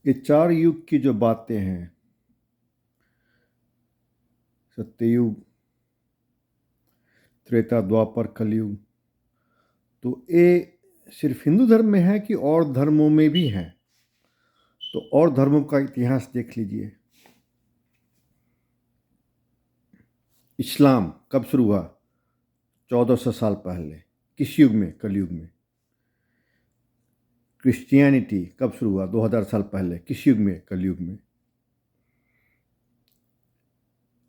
ये चार युग की जो बातें हैं, सत्ययुग, त्रेता, द्वापर, कलयुग, तो ये सिर्फ हिंदू धर्म में है कि और धर्मों में भी है? तो और धर्मों का इतिहास देख लीजिए। इस्लाम कब शुरू हुआ? 1400 साल पहले। किस युग में? कलयुग में। क्रिश्चियनिटी कब शुरू हुआ? 2000 साल पहले। किस युग में? कलयुग में।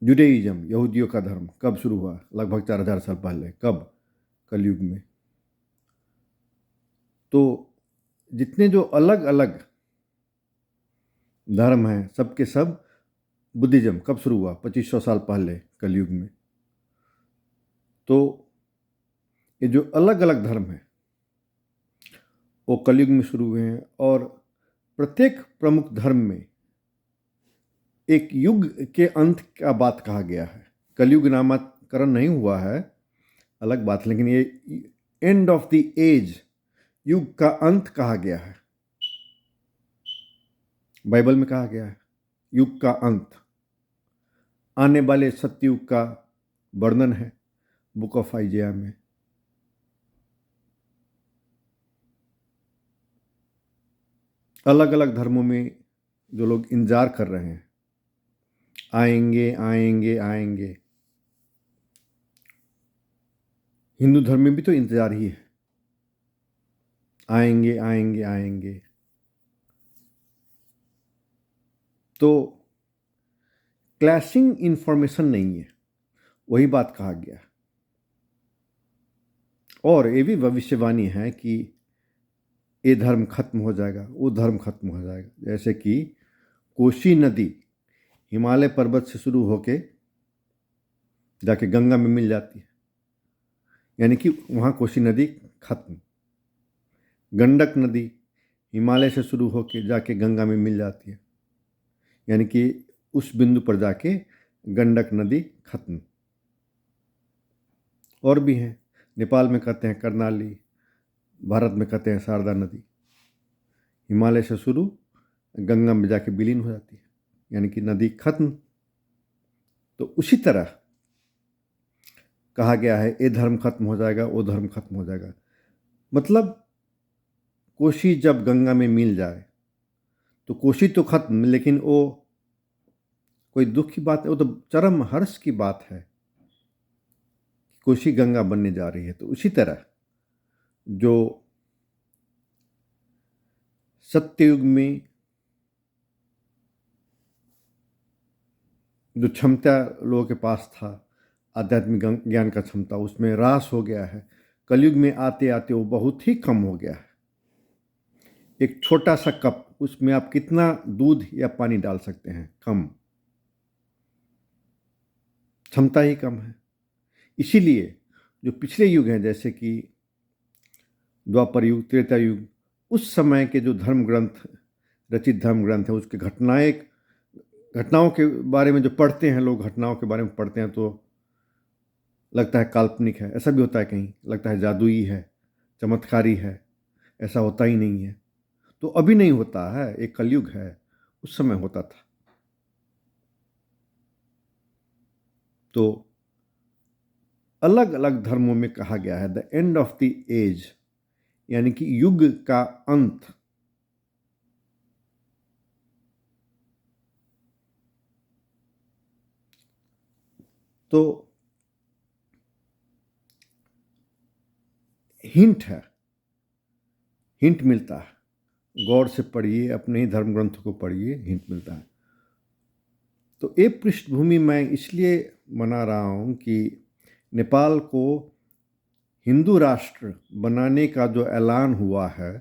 जुडाइज्म, यहूदियों का धर्म, कब शुरू हुआ? लगभग 4000 साल पहले। कब? कलयुग में। तो जितने जो अलग अलग धर्म हैं, सब के सब, बुद्धिज्म कब शुरू हुआ? 2500 साल पहले, कलयुग में। तो ये जो अलग अलग धर्म हैं वो कलयुग में शुरू हुए हैं, और प्रत्येक प्रमुख धर्म में एक युग के अंत का बात कहा गया है। कलयुग नामकरण नहीं हुआ है, अलग बात, लेकिन ये एंड ऑफ द एज, युग का अंत कहा गया है। बाइबल में कहा गया है युग का अंत। आने वाले सत्ययुग का वर्णन है बुक ऑफ आइजिया में। अलग अलग धर्मों में जो लोग इंतजार कर रहे हैं, आएंगे आएंगे आएंगे, हिंदू धर्म में भी तो इंतजार ही है, आएंगे आएंगे आएंगे। तो क्लैशिंग इंफॉर्मेशन नहीं है, वही बात कहा गया। और ये भी भविष्यवाणी है कि ये धर्म खत्म हो जाएगा, वो धर्म खत्म हो जाएगा। जैसे कि कोसी नदी हिमालय पर्वत से शुरू होके जाके गंगा में मिल जाती है, यानी कि वहाँ कोसी नदी खत्म। गंडक नदी हिमालय से शुरू होके जाके गंगा में मिल जाती है, यानी कि उस बिंदु पर जाके गंडक नदी खत्म। और भी हैं, नेपाल में कहते हैं कर्णाली, भारत में कहते हैं शारदा नदी। हिमालय से शुरू, गंगा में जाके विलीन हो जाती है, यानी कि नदी खत्म। तो उसी तरह कहा गया है ये धर्म खत्म हो जाएगा, वो धर्म खत्म हो जाएगा। मतलब कोसी जब गंगा में मिल जाए तो कोसी तो खत्म, लेकिन वो कोई दुख की बात है, वो तो चरम हर्ष की बात है। कोसी गंगा बनने जा रही है। तो उसी तरह जो सत्ययुग में जो क्षमता लोगों के पास था, आध्यात्मिक ज्ञान का क्षमता, उसमें ह्रास हो गया है। कलयुग में आते आते वो बहुत ही कम हो गया है। एक छोटा सा कप, उसमें आप कितना दूध या पानी डाल सकते हैं? कम, क्षमता ही कम है। इसीलिए जो पिछले युग हैं, जैसे कि द्वापर युग, त्रेता युग, उस समय के जो धर्म ग्रंथ, रचित धर्म ग्रंथ हैं, उसके घटनाओं के बारे में जो पढ़ते हैं लोग, घटनाओं के बारे में पढ़ते हैं तो लगता है काल्पनिक है। ऐसा भी होता है, कहीं लगता है जादुई है, चमत्कारी है। ऐसा होता ही नहीं है। तो अभी नहीं होता है, एक कलयुग है, उस समय होता था। तो अलग अलग धर्मों में कहा गया है the end of the age, यानी कि युग का अंत। तो हिंट है, हिंट मिलता है। गौर से पढ़िए, अपने ही धर्म ग्रंथों को पढ़िए, हिंट मिलता है। तो ये पृष्ठभूमि मैं इसलिए बना रहा हूँ कि नेपाल को हिंदू राष्ट्र बनाने का जो ऐलान हुआ है,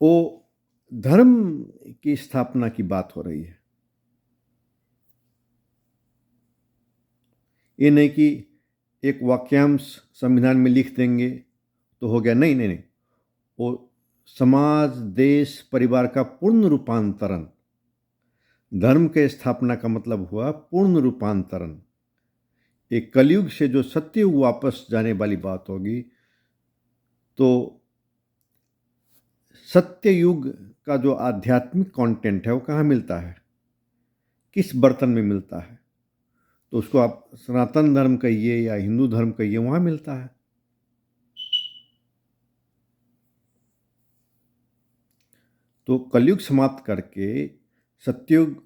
वो धर्म की स्थापना की बात हो रही है। ये नहीं कि एक वाक्यांश संविधान में लिख देंगे तो हो गया। नहीं नहीं नहीं, वो समाज, देश, परिवार का पूर्ण रूपांतरण। धर्म के स्थापना का मतलब हुआ पूर्ण रूपांतरण। एक कलयुग से जो सत्ययुग वापस जाने वाली बात होगी, तो सत्य युग का जो आध्यात्मिक कंटेंट है वो कहाँ मिलता है, किस बर्तन में मिलता है? तो उसको आप सनातन धर्म कहिए या हिंदू धर्म कहिए, वहाँ मिलता है। तो कलयुग समाप्त करके सत्युग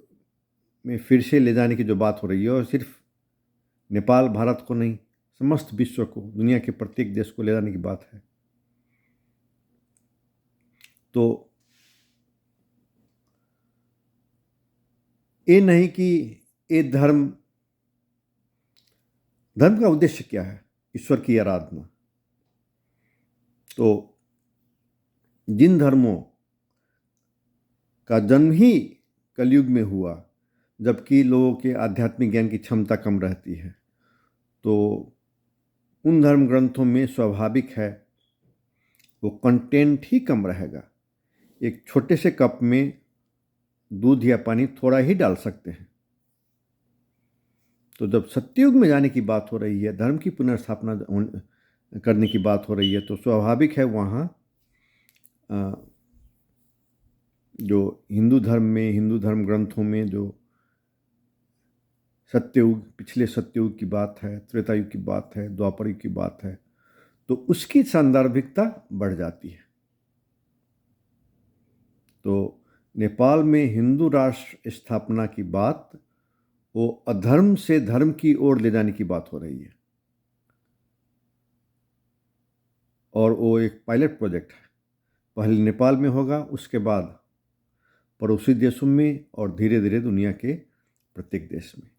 में फिर से ले जाने की जो बात हो रही है, और सिर्फ नेपाल भारत को नहीं, समस्त विश्व को, दुनिया के प्रत्येक देश को ले जाने की बात है। तो ये नहीं कि ये धर्म का उद्देश्य क्या है? ईश्वर की आराधना। तो जिन धर्मों का जन्म ही कलयुग में हुआ, जबकि लोगों के आध्यात्मिक ज्ञान की क्षमता कम रहती है, तो उन धर्म ग्रंथों में स्वाभाविक है वो कंटेंट ही कम रहेगा। एक छोटे से कप में दूध या पानी थोड़ा ही डाल सकते हैं। तो जब सत्ययुग में जाने की बात हो रही है, धर्म की पुनर्स्थापना करने की बात हो रही है, तो स्वाभाविक है वहाँ जो हिंदू धर्म ग्रंथों में जो सत्ययुग, पिछले सत्ययुग की बात है, त्रेता युग की बात है, द्वापर युग की बात है, तो उसकी सांदर्भिकता बढ़ जाती है। तो नेपाल में हिंदू राष्ट्र स्थापना की बात वो अधर्म से धर्म की ओर ले जाने की बात हो रही है, और वो एक पायलट प्रोजेक्ट है। पहले नेपाल में होगा, उसके बाद पड़ोसी देशों में, और धीरे धीरे दुनिया के प्रत्येक देश में।